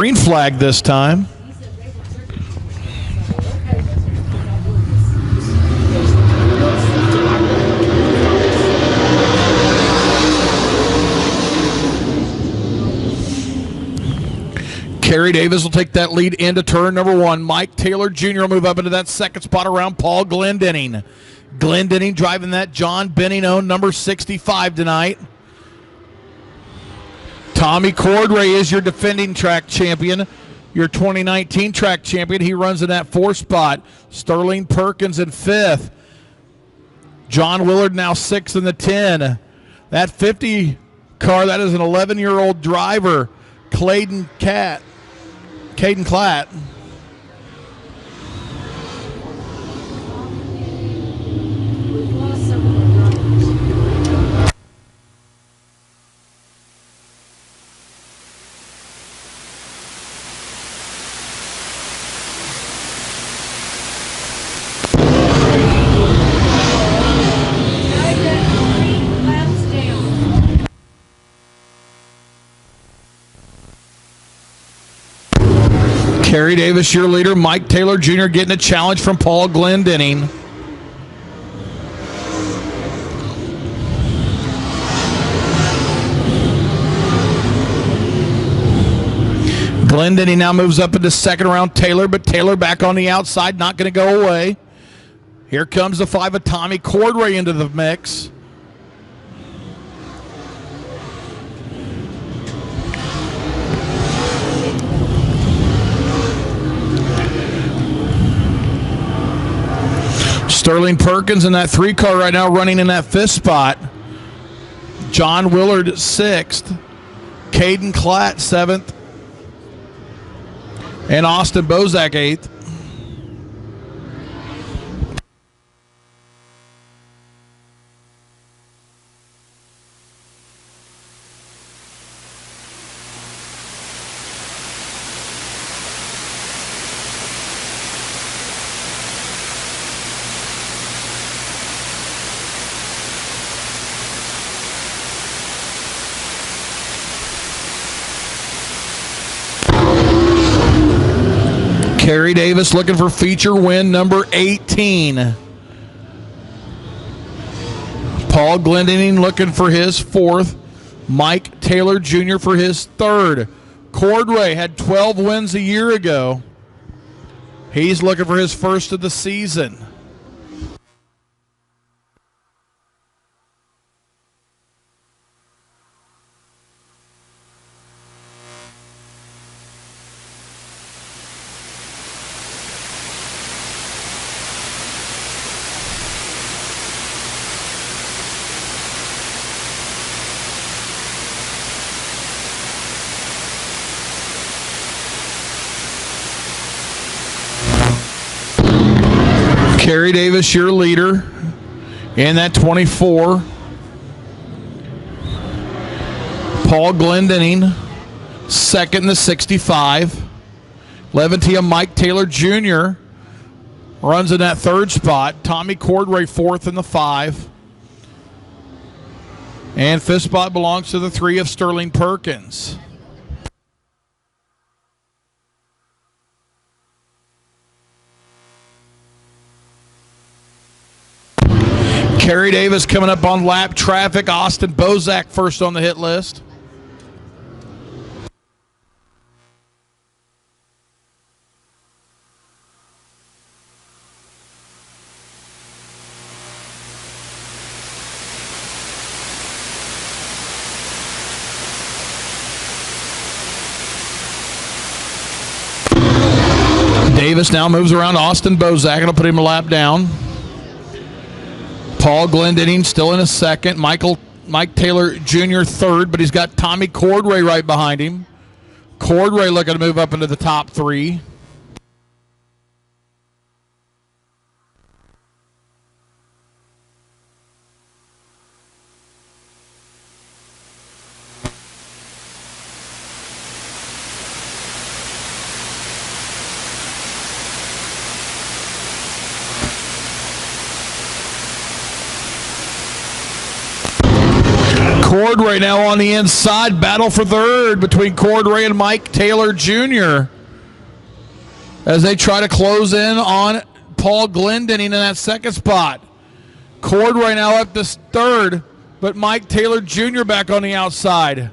green flag this time. Kerry Davis will take that lead into turn number one. Mike Taylor Jr. will move up into that second spot around Paul Glendenning. Glendenning driving that John Benning-owned number 65 tonight. Tommy Cordray is your defending track champion, your 2019 track champion. He runs in that fourth spot. Sterling Perkins in fifth. John Willard now sixth in the 10. That 50 car, that is an 11-year-old driver, Caden Klatt. Kerry Davis, your leader. Mike Taylor Jr. getting a challenge from Paul Glendenning. Glendenning now moves up into second around Taylor, but Taylor back on the outside, not going to go away. Here comes the 5 of Tommy Cordray into the mix. Sterling Perkins in that 3 car right now running in that 5th spot. John Willard 6th. Caden Klatt 7th. And Austin Bozak 8th. Kerry Davis looking for feature win number 18. Paul Glendenning looking for his 4th. Mike Taylor Jr. for his 3rd. Cordray had 12 wins a year ago. He's looking for his 1st of the season. Kerry Davis, your leader in that 24. Paul Glendenning, second in the 65. Levantia Mike Taylor Jr. runs in that 3rd spot. Tommy Cordray 4th in the 5. And 5th spot belongs to the 3 of Sterling Perkins. Kerry Davis coming up on lap traffic. Austin Bozak first on the hit list. Davis now moves around Austin Bozak and will put him a lap down. Paul Glendenning still in a 2nd. Mike Taylor Jr. 3rd, but he's got Tommy Cordray right behind him. Cordray looking to move up into the top 3. Cordray now on the inside. Battle for third between Cordray and Mike Taylor Jr. as they try to close in on Paul Glendenning in that second spot. Cordray now up to third, but Mike Taylor Jr. back on the outside.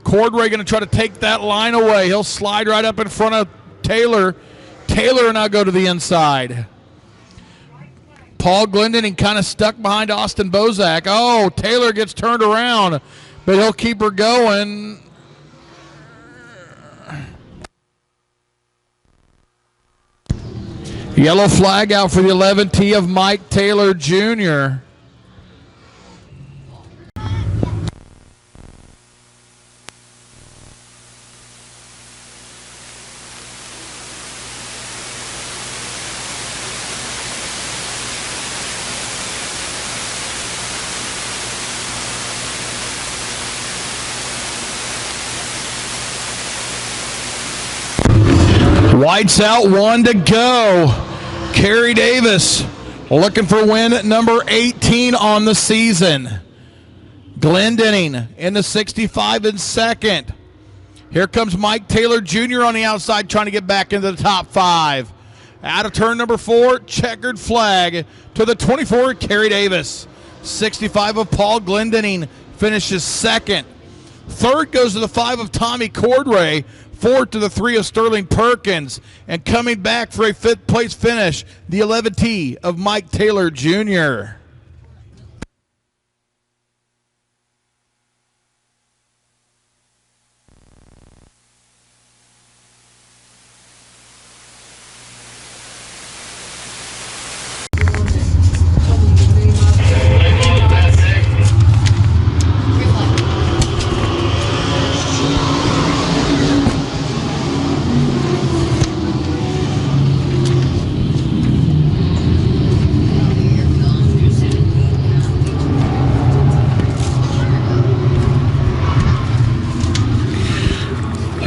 Cordray going to try to take that line away. He'll slide right up in front of Taylor. Taylor now go to the inside. Paul Glendenning kind of stuck behind Austin Bozak. Oh, Taylor gets turned around, but he'll keep her going. Yellow flag out for the 11T of Mike Taylor Jr. Whites out, 1 to go. Kerry Davis looking for win number 18 on the season. Glendenning in the 65 in second. Here comes Mike Taylor Jr. on the outside trying to get back into the top 5. Out of turn number 4, checkered flag to the 24, Kerry Davis. 65 of Paul Glendenning finishes second. Third goes to the 5 of Tommy Cordray. Fourth to the 3 of Sterling Perkins. And coming back for a 5th place finish, the 11T of Mike Taylor Jr.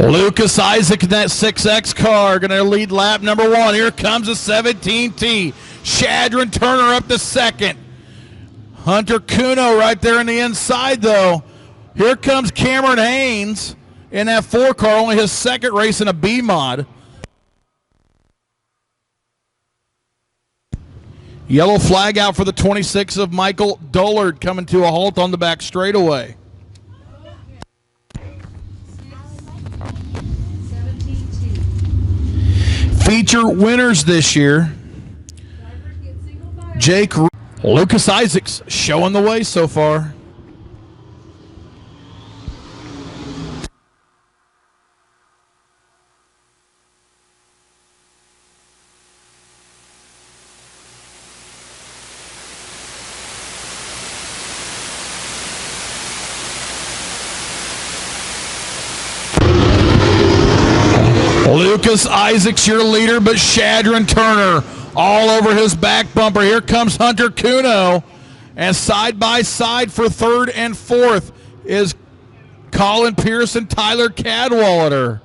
Lucas Isaac in that 6X car going to lead lap number 1. Here comes the 17T. Shadron Turner up to second. Hunter Kuno right there in the inside, though. Here comes Cameron Haynes in that 4 car, only his second race in a B mod. Yellow flag out for the 26 of Michael Dullard coming to a halt on the back straightaway. Feature winners this year. Jake Lucas Isaacs showing the way so far. Lucas Isaacs, your leader, but Shadron Turner all over his back bumper. Here comes Hunter Kuno. And side by side for 3rd and 4th is Colin Pierce and Tyler Cadwallader.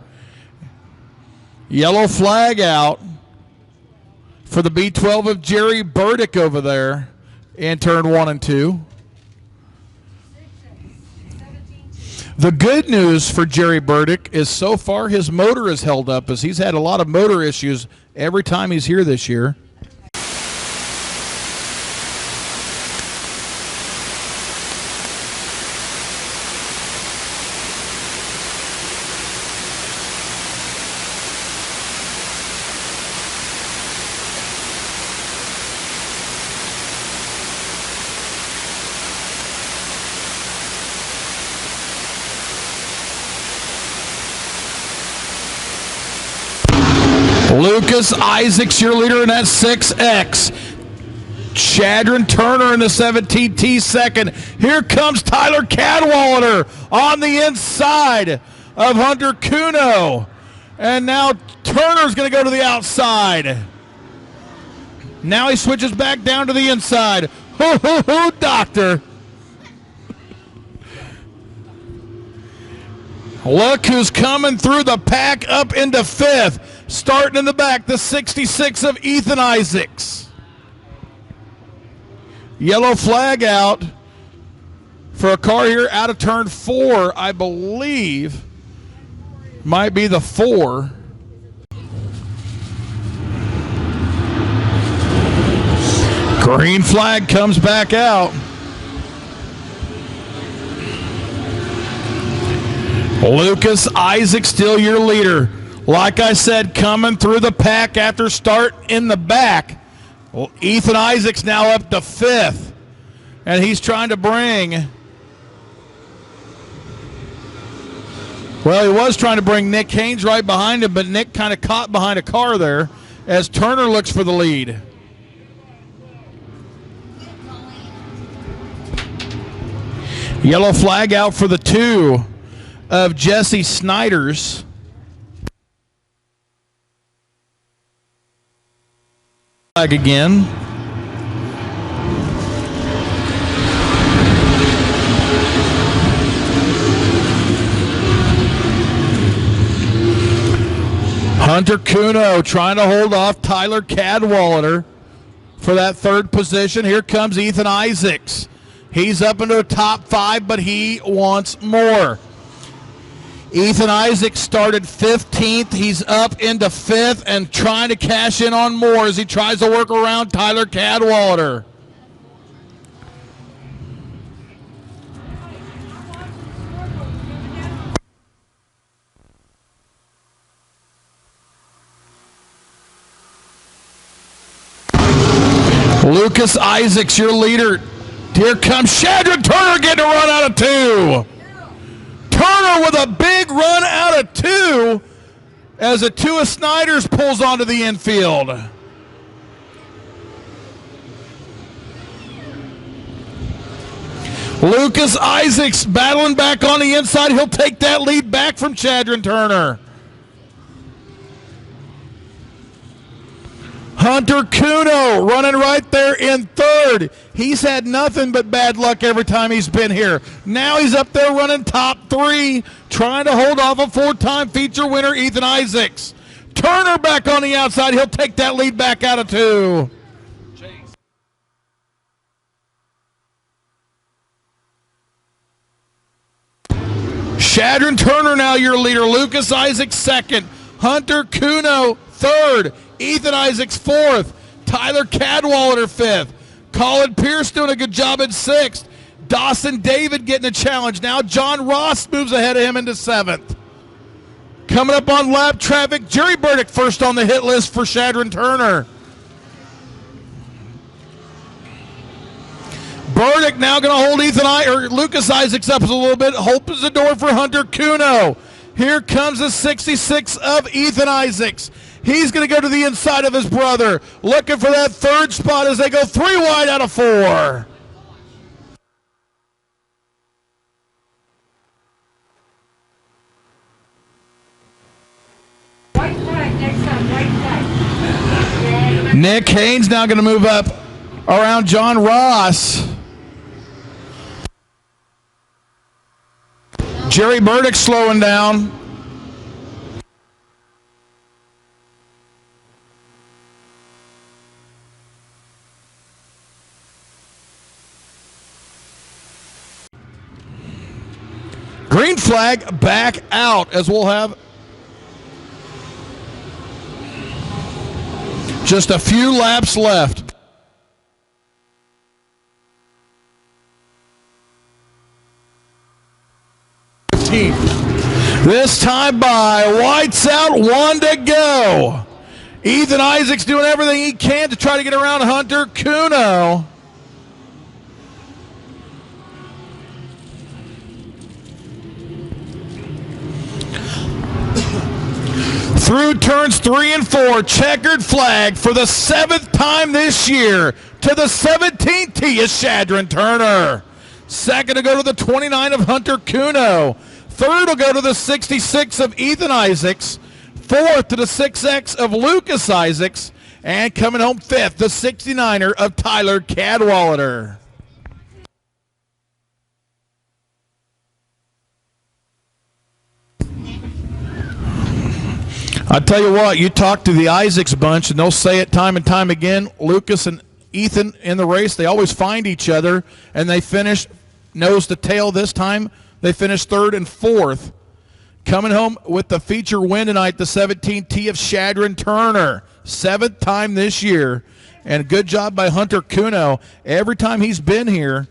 Yellow flag out for the B12 of Jerry Burdick over there in turn 1 and 2. The good news for Jerry Burdick is so far his motor is held up, as he's had a lot of motor issues every time he's here this year. Lucas Isaacs, your leader in that 6X. Shadron Turner in the 17T second. Here comes Tyler Cadwallader on the inside of Hunter Kuno. And now Turner's going to go to the outside. Now he switches back down to the inside. Hoo, hoo, hoo, doctor. Look who's coming through the pack up into 5th. Starting in the back, the 66 of Ethan Isaacs. Yellow flag out for a car here out of turn 4, I believe, might be the 4. Green flag comes back out. Lucas Isaac still your leader. Like I said, coming through the pack after start in the back. Well, Ethan Isaac's now up to 5th. And he's trying to bring... Well, he was trying to bring Nick Haynes right behind him, but Nick kind of caught behind a car there as Turner looks for the lead. Yellow flag out for the 2 of Jesse Snyder's. Flag again. Hunter Kuno trying to hold off Tyler Cadwallader for that 3rd position. Here comes Ethan Isaacs. He's up into the top 5, but he wants more. Ethan Isaacs started 15th. He's up into 5th and trying to cash in on more as he tries to work around Tyler Cadwallader. Lucas Isaacs, your leader. Here comes Shadron Turner getting a run out of 2. Turner with a big run out of 2 as a 2 of Snyder's pulls onto the infield. Lucas Isaacs battling back on the inside. He'll take that lead back from Shadron Turner. Hunter Kuno running right there in 3rd. He's had nothing but bad luck every time he's been here. Now he's up there running top 3, trying to hold off a 4-time feature winner, Ethan Isaacs. Turner back on the outside. He'll take that lead back out of 2. Shadron Turner now your leader. Lucas Isaacs 2nd. Hunter Kuno 3rd. Ethan Isaacs 4th. Tyler Cadwallader 5th. Colin Pierce doing a good job at 6th. Dawson David getting a challenge. Now John Ross moves ahead of him into 7th. Coming up on lap traffic, Jerry Burdick first on the hit list for Shadron Turner. Burdick now going to hold Lucas Isaacs up a little bit. Opens the door for Hunter Kuno. Here comes the 66 of Ethan Isaacs. He's going to go to the inside of his brother, looking for that 3rd spot as they go 3 wide out of 4. White flag next time, white flag. Nick Haynes now going to move up around John Ross. Jerry Burdick slowing down. Green flag back out as we'll have just a few laps left. This time by, whites out, 1 to go. Ethan Isaacs doing everything he can to try to get around Hunter Kuno. Through turns 3 and 4, checkered flag for the 7th time this year. To the 17th tee is Shadron Turner. 2nd to go to the 29 of Hunter Kuno. 3rd will go to the 66 of Ethan Isaacs. 4th to the 6X of Lucas Isaacs. And coming home 5th, the 69er of Tyler Cadwallader. I tell you what, you talk to the Isaacs bunch, and they'll say it time and time again. Lucas and Ethan in the race, they always find each other, and they finish nose to tail this time. They finished 3rd and 4th. Coming home with the feature win tonight, the 17T of Shadron Turner. 7th time this year. And good job by Hunter Kuno. Every time he's been here,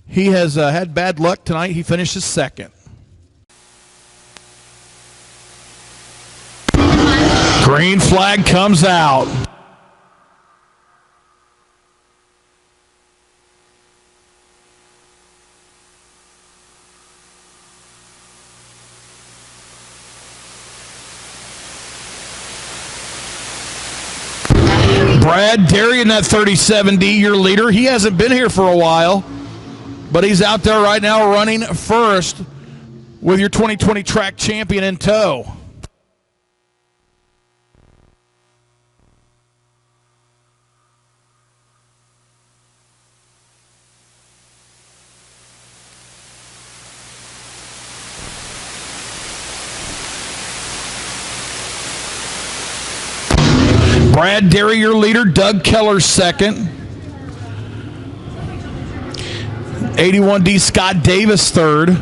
he has had bad luck. Tonight he finishes 2nd. Green flag comes out. Brad Darian, that 37D, your leader. He hasn't been here for a while, but he's out there right now running first with your 2020 track champion in tow. Brad Derry, your leader. Doug Keller, 2nd. 81D Scott Davis, 3rd.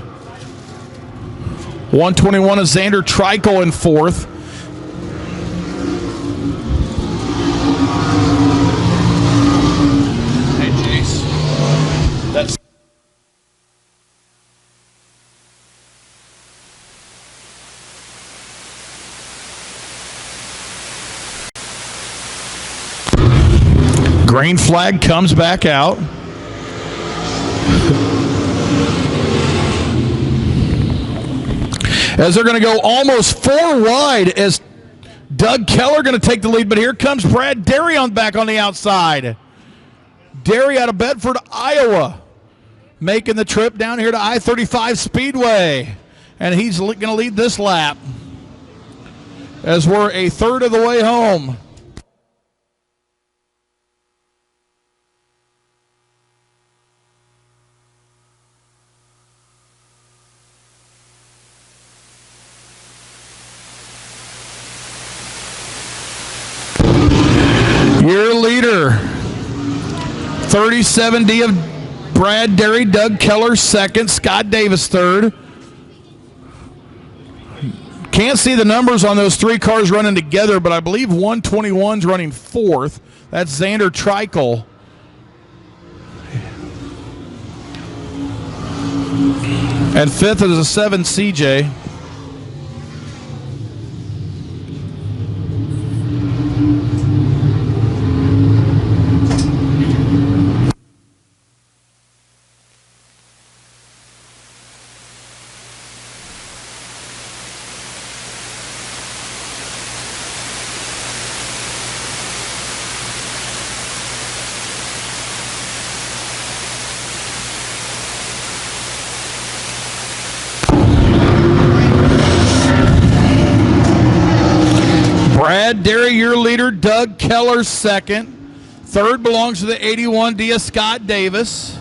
121 of Xander Trikel in 4th. Hey, Jace. That's green flag comes back out. As they're going to go almost 4 wide as Doug Keller going to take the lead, but here comes Brad Derry back on the outside. Derry out of Bedford, Iowa, making the trip down here to I-35 Speedway, and he's going to lead this lap as we're a third of the way home. Your leader, 37D of Brad Derry, Doug Keller 2nd, Scott Davis 3rd. Can't see the numbers on those 3 cars running together, but I believe 121's running 4th. That's Xander Trikel. And 5th is a 7 CJ. Brad Derry, your leader. Doug Keller 2nd. 3rd belongs to the 81D of Scott Davis.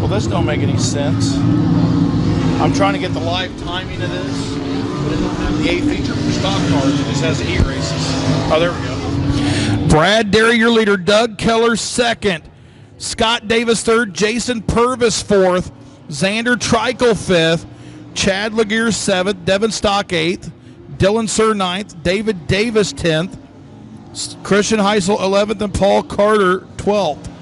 This don't make any sense. I'm trying to get the live timing of this, but it don't have the A feature for stock cars. It just has the heat races. Oh, there we go. Brad Derry, your leader. Doug Keller 2nd. Scott Davis 3rd. Jason Purvis 4th. Xander Trikel 5th. Chad Laguerre 7th. Devin Stock 8th. Dylan Sir 9th. David Davis 10th. Christian Heisel 11th. And Paul Carter 12th.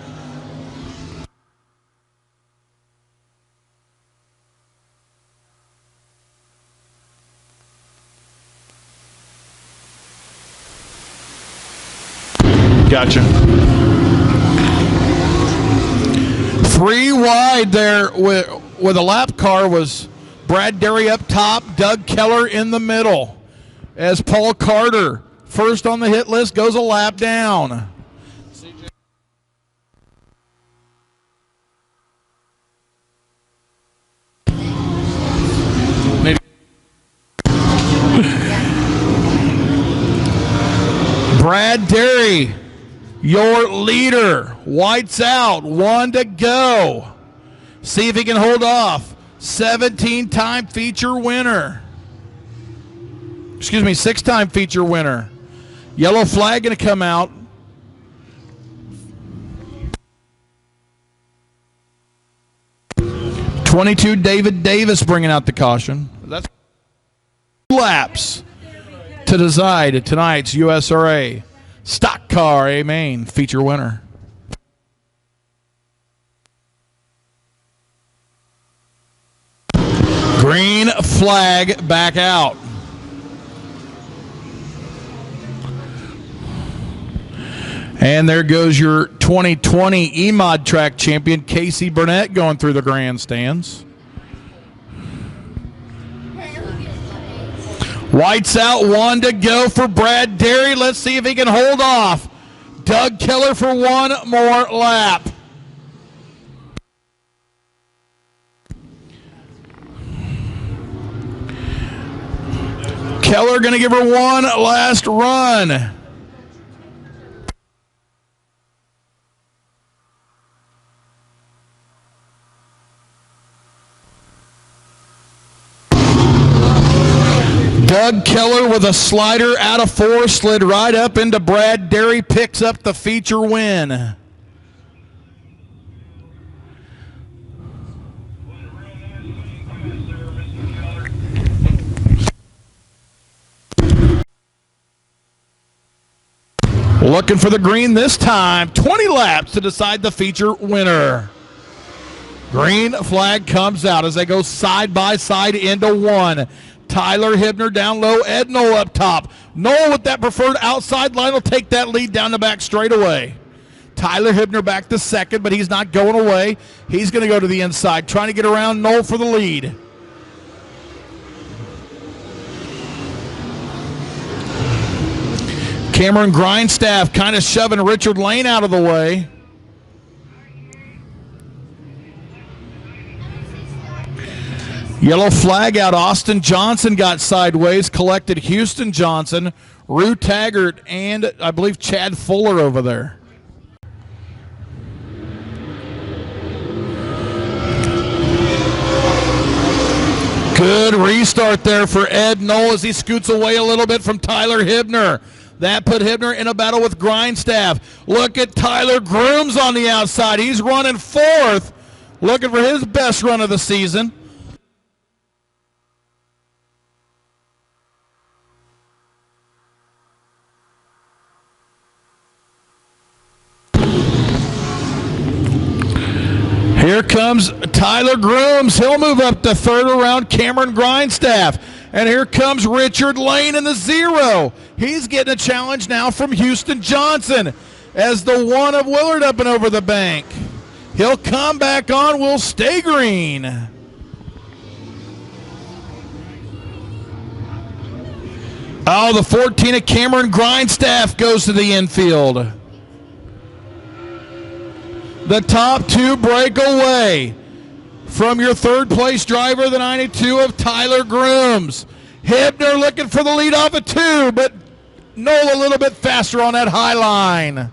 Gotcha. 3 wide there with a lap car was Brad Derry up top, Doug Keller in the middle. As Paul Carter, first on the hit list, goes a lap down. Brad Derry, your leader. Whites out, 1 to go. See if he can hold off. 17-time feature winner. Excuse me, 6-time feature winner. Yellow flag going to come out. '22 David Davis bringing out the caution. That's laps to decide tonight's USRA Stock Car A Main feature winner. Green flag back out. And there goes your 2020 EMOD track champion, Casey Burnett, going through the grandstands. Whites out, 1 to go for Brad Derry. Let's see if he can hold off Doug Keller for one more lap. Keller going to give her one last run. Doug Keller with a slider out of 4, slid right up into Brad Derry, picks up the feature win. Looking for the green this time. 20 laps to decide the feature winner. Green flag comes out as they go side by side into one. Tyler Hibner down low, Ed Knoll up top. Knoll with that preferred outside line will take that lead down the back straightaway. Tyler Hibner back to second, but he's not going away. He's going to go to the inside, trying to get around Knoll for the lead. Cameron Grindstaff kind of shoving Richard Lane out of the way. Yellow flag out. Austin Johnson got sideways, collected Houston Johnson, Rue Taggart, and I believe Chad Fuller over there. Good restart there for Ed Knoll as he scoots away a little bit from Tyler Hibner. That put Hibner in a battle with Grindstaff. Look at Tyler Grooms on the outside. He's running fourth, looking for his best run of the season. Here comes Tyler Grooms. He'll move up to third around Cameron Grindstaff. And here comes Richard Lane in the 0. He's getting a challenge now from Houston Johnson as the one of Willard up and over the bank. He'll come back on. Will stay green. Oh, the 14 of Cameron Grindstaff goes to the infield. The top two break away from your third place driver, the 92 of Tyler Grooms. Hibner looking for the lead off of 2, but Knoll a little bit faster on that high line.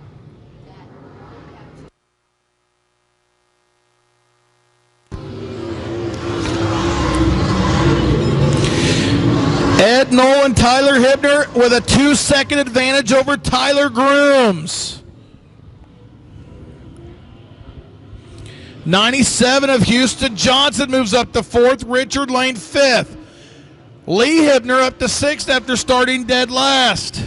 Ed Knoll and Tyler Hibner with a 2-second advantage over Tyler Grooms. 97 of Houston Johnson moves up to 4th. Richard Lane 5th. Lee Hibner up to 6th after starting dead last.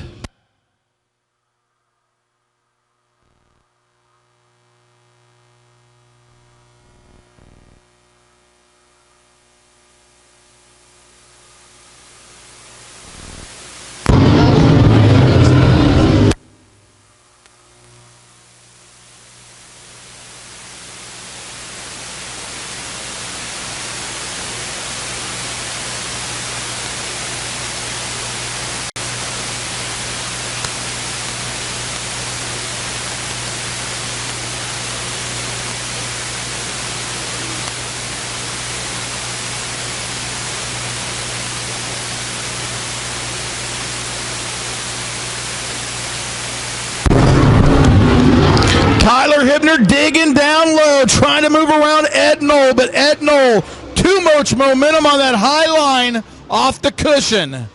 Tyler Hibner digging down low, trying to move around Ed Knoll, but Ed Knoll, too much momentum on that high line off the cushion.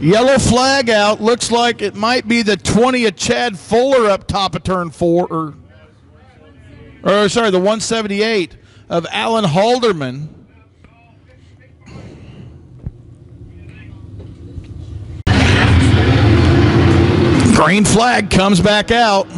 Yellow flag out. Looks like it might be the 20 of Chad Fuller up top of turn 4. The 178 of Alan Halderman. Green flag comes back out.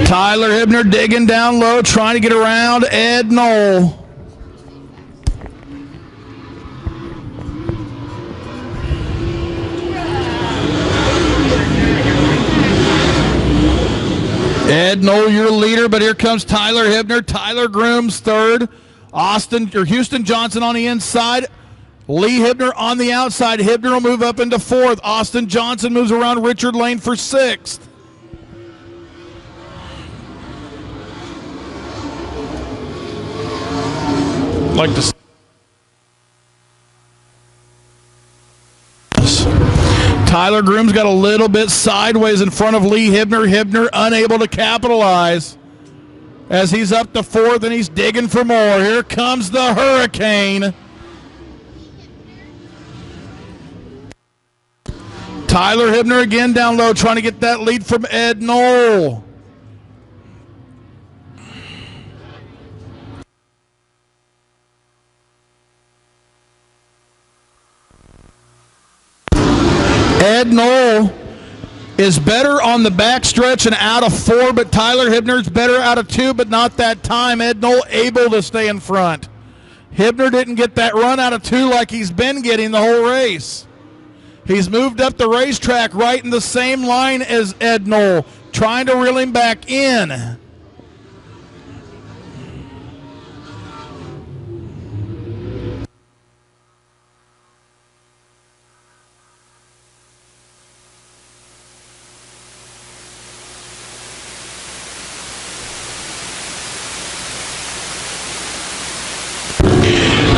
Tyler Hibner digging down low, trying to get around Ed Knoll. Ed Knoll, your leader, but here comes Tyler Hibner. Tyler Grooms third. Houston Johnson on the inside. Lee Hibner on the outside. Hibner will move up into fourth. Austin Johnson moves around Richard Lane for sixth. Like to Tyler Grooms got a little bit sideways in front of Lee Hibner. Hibner unable to capitalize as he's up to fourth and he's digging for more. Here comes the Hurricane. Tyler Hibner again down low, trying to get that lead from Ed Knoll. Ed Knoll is better on the back stretch and out of 4, but Tyler Hibner's better out of 2, but not that time. Ed Knoll able to stay in front. Hibner didn't get that run out of 2 like he's been getting the whole race. He's moved up the racetrack right in the same line as Ed Knoll, trying to reel him back in.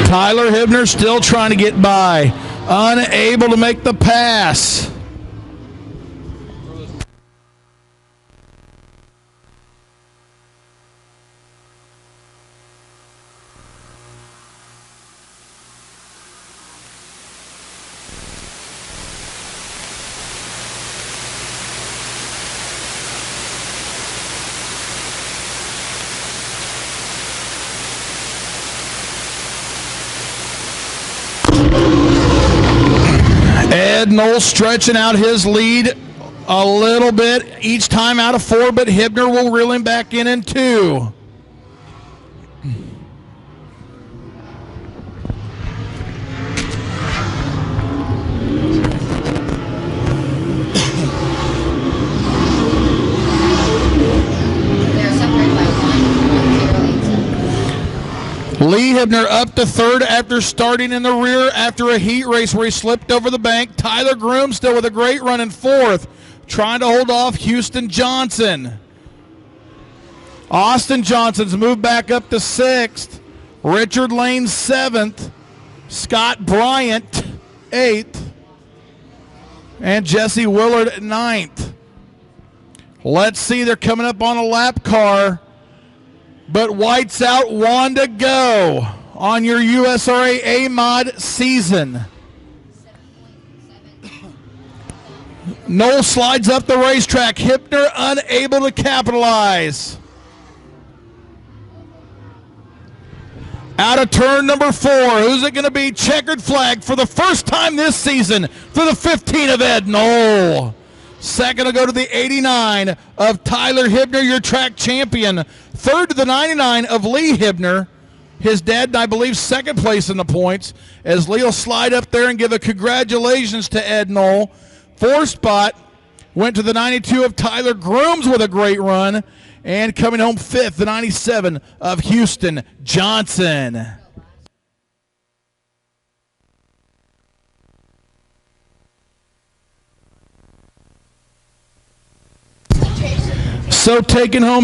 Tyler Hibner still trying to get by, unable to make the pass. Ed Knoll stretching out his lead a little bit each time out of 4, but Hibner will reel him back in 2. Lee Hibner up to third after starting in the rear after a heat race where he slipped over the bank. Tyler Grooms still with a great run in fourth, trying to hold off Houston Johnson. Austin Johnson's moved back up to sixth. Richard Lane seventh. Scott Bryant eighth. And Jesse Willard at ninth. Let's see, they're coming up on a lap car. But white's out, 1 to go on your USRA A-Mod season. Knoll slides up the racetrack. Hibner unable to capitalize. Out of turn number 4. Who's it going to be? Checkered flag for the first time this season for the 15 of Ed Knoll. Second will go to the 89 of Tyler Hibner, your track champion. Third to the 99 of Lee Hibner. His dad, I believe, second place in the points, as Lee will slide up there and give a congratulations to Ed Knoll. Fourth spot went to the 92 of Tyler Grooms with a great run. And coming home fifth, the 97 of Houston Johnson. So taking home